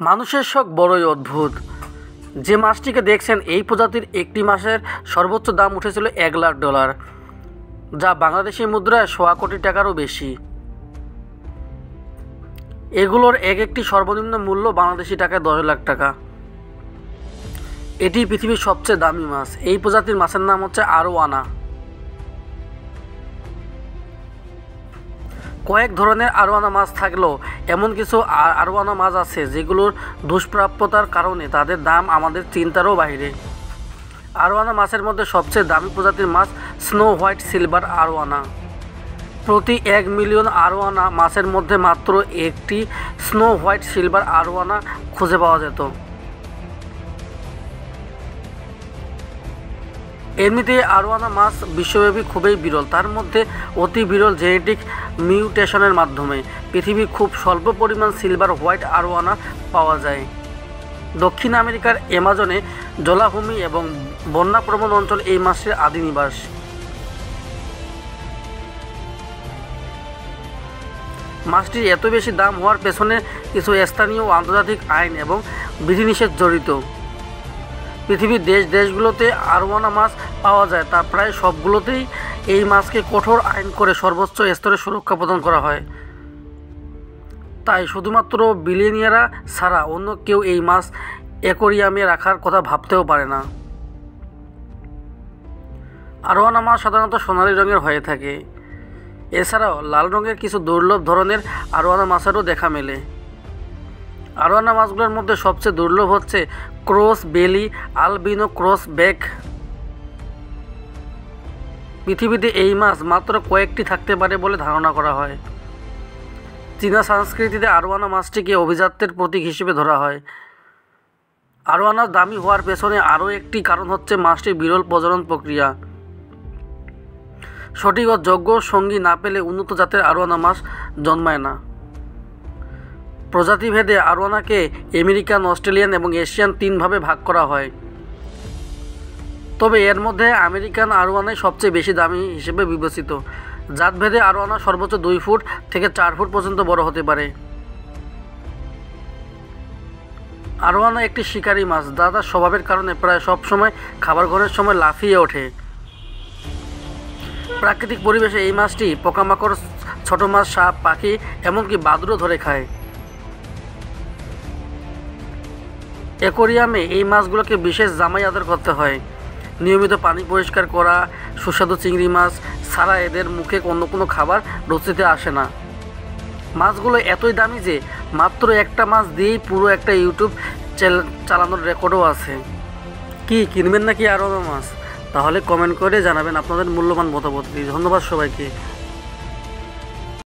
মানুষের শখ বড়ই অদ্ভুত। যে মাছটিকে দেখছেন এই প্রজাতির একটি মাছের সর্বোচ্চ দাম উঠেছিল $1,00,000, যা বাংলাদেশি মুদ্রায় 1.25 কোটি টাকারও বেশি। এগুলোর এক একটি সর্বনিম্ন মূল্য বাংলাদেশি টাকায় 10 লাখ টাকা। এটি পৃথিবীর সবচেয়ে দামি মাছ। এই প্রজাতির মাছের নাম হচ্ছে আরোয়ানা। কয়েক ধরনের আরোয়ানা মাছ থাকলেও এমন কিছু আরোয়ানা মাছ আছে যেগুলোর দুষ্প্রাপ্যতার কারণে তাদের দাম আমাদের চিন্তারও বাইরে। আরোয়ানা মাছের মধ্যে সবচেয়ে দামি প্রজাতির মাছ স্নো হোয়াইট সিলভার আরোয়ানা। প্রতি 1 মিলিয়ন আরোয়ানা মাছের মধ্যে মাত্র একটি স্নো হোয়াইট সিলভার আরোয়ানা খুঁজে পাওয়া যেত। এমনিতে আরোয়ানা মাছ বিশ্বব্যাপী খুবই বিরল। তার মধ্যে অতি বিরল জেনেটিক মিউটেশনের মাধ্যমে পৃথিবীর খুব স্বল্প পরিমাণ সিলভার হোয়াইট আরোয়ানা পাওয়া যায়। দক্ষিণ আমেরিকার অ্যামাজনে জলাভূমি এবং বন্যাপ্রবণ অঞ্চল এই মাছটির আদি নিবাস। মাছটির এত বেশি দাম হওয়ার পেছনে কিছু স্থানীয় ও আন্তর্জাতিক আইন এবং বিধিনিষেধ জড়িত। পৃথিবীর দেশগুলোতে আরোয়ানা মাছ পাওয়া যায়, তা প্রায় সবগুলোতেই এই মাছকে কঠোর আইন করে সর্বোচ্চ স্তরে সুরক্ষা প্রদান করা হয়। তাই শুধুমাত্র বিলিয়নিয়াররা ছাড়া অন্য কেউ এই মাছ অ্যাকোয়ারিয়ামে রাখার কথা ভাবতেও পারে না। আরোয়ানা মাছ সাধারণত সোনালী রঙের হয়ে থাকে। এছাড়াও লাল রঙের কিছু দুর্লভ ধরনের আরোয়ানা মাছেরও দেখা মেলে। আরোয়ানা মাছগুলোর মধ্যে সবচেয়ে দুর্লভ হচ্ছে ক্রস বেলি আলবিনো ক্রস ব্যাক। পৃথিবীতে এই মাছ মাত্র কয়েকটি থাকতে পারে বলে ধারণা করা হয়। চীনা সংস্কৃতিতে আরোয়ানা মাছটিকে অভিজাত্যের প্রতীক হিসেবে ধরা হয়। আরোয়ানা দামি হওয়ার পেছনে আরও একটি কারণ হচ্ছে মাছটির বিরল প্রজনন প্রক্রিয়া। সঠিক ও যোগ্য সঙ্গী না পেলে উন্নত জাতের আরোয়ানা মাছ জন্মায় না। প্রজাতিভেদে আরোয়ানাকে আমেরিকান, অস্ট্রেলিয়ান এবং এশিয়ান 3 ভাগে ভাগ করা হয়। তবে এর মধ্যে আমেরিকান আরোয়ানাই সবচেয়ে বেশি দামি হিসেবে বিবেচিত। জাতভেদে আরোয়ানা সর্বোচ্চ 2 ফুট থেকে 4 ফুট পর্যন্ত বড় হতে পারে। আরোয়ানা একটি শিকারী মাছ, যা তার স্বভাবের কারণে প্রায় সব সময় খাবার গ্রহণের সময় লাফিয়ে ওঠে। প্রাকৃতিক পরিবেশে এই মাছটি পোকামাকড়, ছোট মাছ, সাপ, পাখি এমনকি বাদুড়ও ধরে খায়। অ্যাকোয়ারিয়ামে এই মাছগুলোকে বিশেষ জামাই আদর করতে হয়। নিয়মিত পানি পরিষ্কার করা, সুস্বাদু চিংড়ি মাছ ছাড়া এদের মুখে অন্য কোনো খাবার রুচিতে আসে না। মাছগুলো এতই দামি যে মাত্র একটা মাছ দিয়েই পুরো একটা ইউটিউব চালানোর রেকর্ডও আছে। কি কিনবেন নাকি আরোয়ানা মাছ? তাহলে কমেন্ট করে জানাবেন আপনাদের মূল্যবান মতামত। ধন্যবাদ সবাইকে।